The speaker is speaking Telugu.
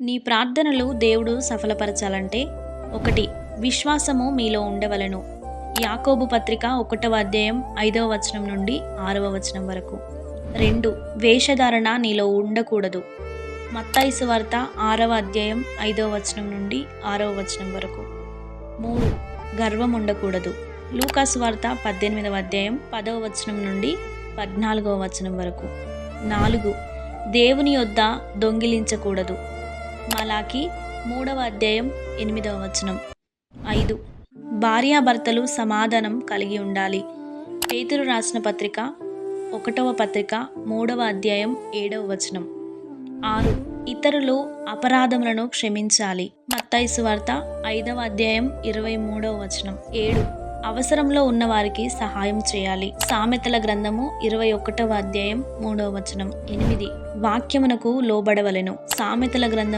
నీ ప్రార్థనలు దేవుడు సఫలపరచాలంటే 1. విశ్వాసము మీలో ఉండవలెను. యాకోబు పత్రిక 1వ అధ్యాయం 5వ వచనం నుండి 6వ వచనం వరకు. 2. వేషధారణ నీలో ఉండకూడదు. మత్తయి సువార్త 6వ అధ్యాయం 5వ వచనం నుండి 6వ వచనం వరకు. 3. గర్వం ఉండకూడదు. లూకా సువార్త 18వ అధ్యాయం 10వ వచనం నుండి 14వ వచనం వరకు. 4. దేవుని యొద్ద దొంగిలించకూడదు. మలాకి 3వ అధ్యాయం 8వ వచనం. 5. భార్యాభర్తలు సమాధానం కలిగి ఉండాలి. పేతురు రాసిన పత్రిక 1వ పత్రిక 3వ అధ్యాయం 7వ వచనం. 6. ఇతరులు అపరాధములను క్షమించాలి. మత్తయి సువార్త 5వ అధ్యాయం 23వ వచనం. 7. అవసరంలో ఉన్న వారికి సహాయం చేయాలి. సామెతల గ్రంథము 21వ అధ్యాయం 3వ వచనం. 8. వాక్యమునకు లోబడవలెను. సామెతల గ్రంథం